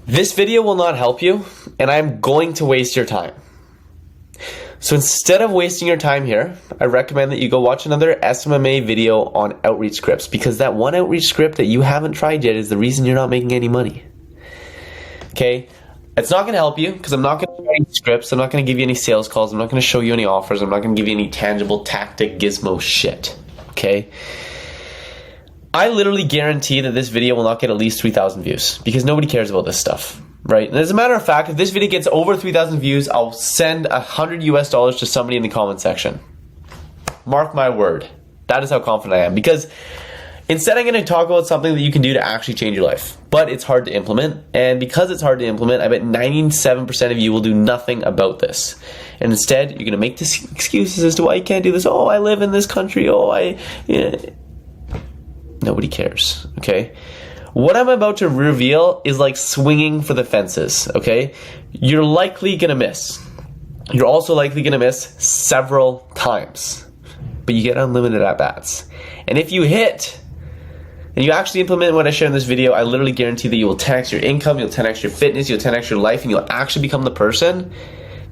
This video will not help you, and I'm going to waste your time. So instead of wasting your time here, I recommend that you go watch another SMMA video on outreach scripts, because that one outreach script that you haven't tried yet is the reason you're not making any money. Okay? It's not going to help you because I'm not going to show you scripts. I'm not going to give you any sales calls. I'm not going to show you any offers. I'm not going to give you any tangible tactic gizmo shit. Okay? I literally guarantee that this video will not get at least 3,000 views because nobody cares about this stuff, right? And as a matter of fact, if this video gets over 3,000 views, I'll send $100 US to somebody in the comment section. Mark my word. That is how confident I am, because instead I'm going to talk about something that you can do to actually change your life, but it's hard to implement. And because it's hard to implement, I bet 97% of you will do nothing about this. And instead, you're going to make excuses as to why you can't do this. Oh, I live in this country. Nobody cares, okay? What I'm about to reveal is like swinging for the fences, okay? You're likely gonna miss. You're also likely gonna miss several times, but you get unlimited at-bats. And if you hit, and you actually implement what I share in this video, I literally guarantee that you will 10x your income, you'll 10x your fitness, you'll 10x your life, and you'll actually become the person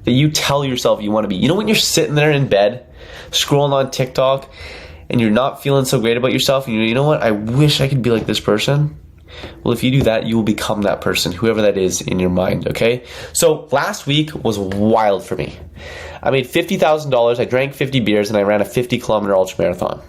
that you tell yourself you wanna be. You know when you're sitting there in bed, scrolling on TikTok, and you're not feeling so great about yourself, and you know what, I wish I could be like this person? Well, if you do that, you will become that person, whoever that is in your mind, okay? So last week was wild for me. I made $50,000, I drank 50 beers, and I ran a 50-kilometer ultramarathon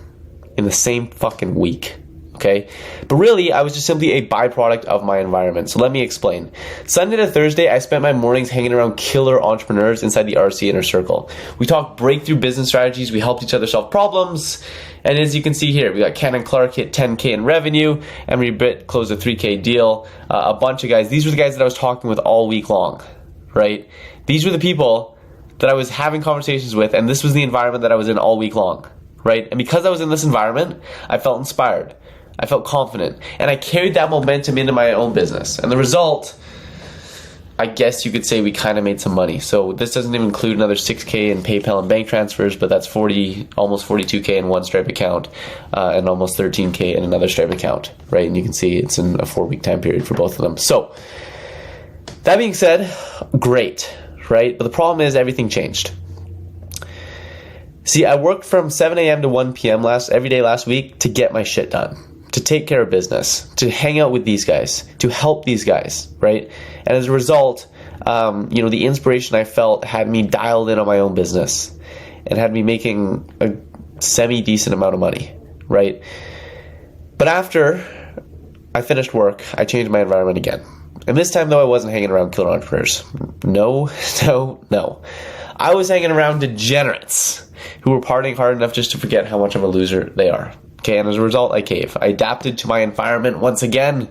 in the same fucking week, okay? But really, I was just simply a byproduct of my environment. So let me explain. Sunday to Thursday, I spent my mornings hanging around killer entrepreneurs inside the RC Inner Circle. We talked breakthrough business strategies, we helped each other solve problems, and as you can see here, we got Ken and Clark hit 10K in revenue, Emery Britt closed a 3K deal, a bunch of guys. These were the guys that I was talking with all week long, right? These were the people that I was having conversations with, and this was the environment that I was in all week long, right? And because I was in this environment, I felt inspired. I felt confident, and I carried that momentum into my own business. And the result, I guess you could say we kind of made some money. So this doesn't even include another 6K in PayPal and bank transfers, but that's almost 42K in one Stripe account, and almost 13K in another Stripe account, right? And you can see it's in a 4-week time period for both of them. So that being said, great, right? But the problem is everything changed. See, I worked from 7 a.m. to 1 p.m. every day last week to get my shit done, to take care of business, to hang out with these guys, to help these guys, right? And as a result, the inspiration I felt had me dialed in on my own business and had me making a semi-decent amount of money, right? But after I finished work, I changed my environment again. And this time, though, I wasn't hanging around killer entrepreneurs. No. I was hanging around degenerates who were partying hard enough just to forget how much of a loser they are. Okay, and as a result, I caved. I adapted to my environment once again.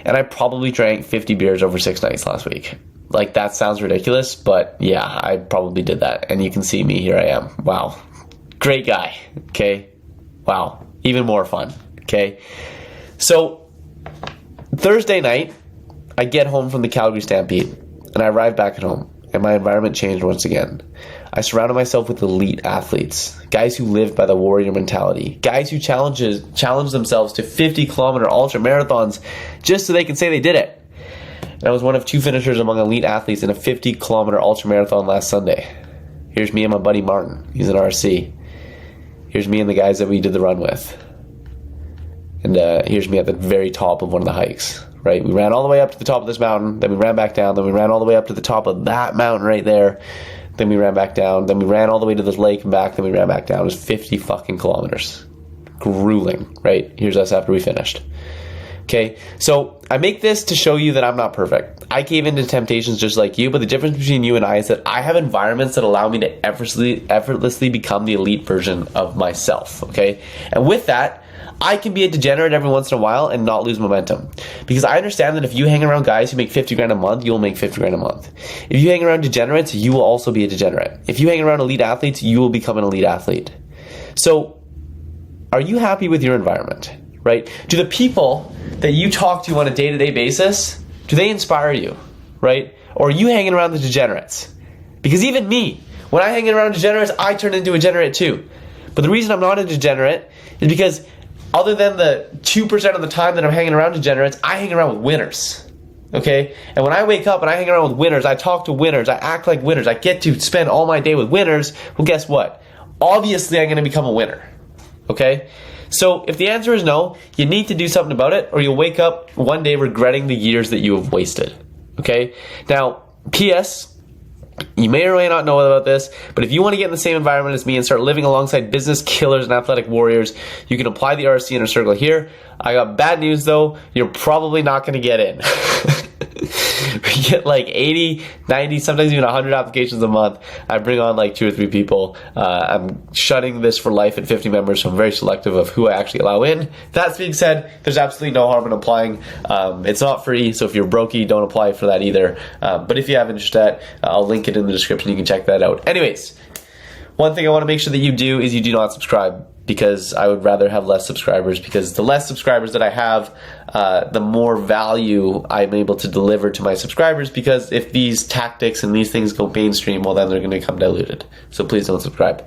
And I probably drank 50 beers over 6 nights last week. Like, that sounds ridiculous, but yeah, I probably did that. And you can see me, here I am. Wow. Great guy, okay? Wow. Even more fun, okay? So, Thursday night, I get home from the Calgary Stampede, and I arrive back at home, and my environment changed once again. I surrounded myself with elite athletes, guys who live by the warrior mentality, guys who challenge themselves to 50-kilometer ultra marathons just so they can say they did it. And I was one of 2 finishers among elite athletes in a 50-kilometer ultra marathon last Sunday. Here's me and my buddy Martin. He's an RC. Here's me and the guys that we did the run with. And here's me at the very top of one of the hikes, right? We ran all the way up to the top of this mountain, then we ran back down, then we ran all the way up to the top of that mountain right there. Then we ran back down. Then we ran all the way to the lake and back. Then we ran back down. It was 50 fucking kilometers. Grueling, right? Here's us after we finished. Okay, so I make this to show you that I'm not perfect. I cave into temptations just like you, but the difference between you and I is that I have environments that allow me to effortlessly become the elite version of myself, okay? And with that, I can be a degenerate every once in a while and not lose momentum. Because I understand that if you hang around guys who make 50 grand a month, you'll make 50 grand a month. If you hang around degenerates, you will also be a degenerate. If you hang around elite athletes, you will become an elite athlete. So, are you happy with your environment, right? Do the people that you talk to on a day-to-day basis, do they inspire you, right? Or are you hanging around the degenerates? Because even me, when I hang around degenerates, I turn into a degenerate too. But the reason I'm not a degenerate is because other than the 2% of the time that I'm hanging around degenerates, I hang around with winners. Okay? And when I wake up and I hang around with winners, I talk to winners, I act like winners, I get to spend all my day with winners, well, guess what? Obviously, I'm going to become a winner. Okay? So if the answer is no, you need to do something about it, or you'll wake up one day regretting the years that you have wasted. Okay? Now, P.S., you may or may not know about this, but if you want to get in the same environment as me and start living alongside business killers and athletic warriors, you can apply the RC Inner Circle here. I got bad news though, you're probably not going to get in. We get like 80, 90, sometimes even 100 applications a month. I bring on like 2 or 3 people. I'm shutting this for life at 50 members, so I'm very selective of who I actually allow in. That being said, there's absolutely no harm in applying. It's not free, so if you're brokey, don't apply for that either. But if you have interest at, I'll link it in the description. You can check that out. Anyways, one thing I want to make sure that you do is you do not subscribe, because I would rather have less subscribers, because the less subscribers that I have, the more value I'm able to deliver to my subscribers, because if these tactics and these things go mainstream, well, then they're going to become diluted. So please don't subscribe.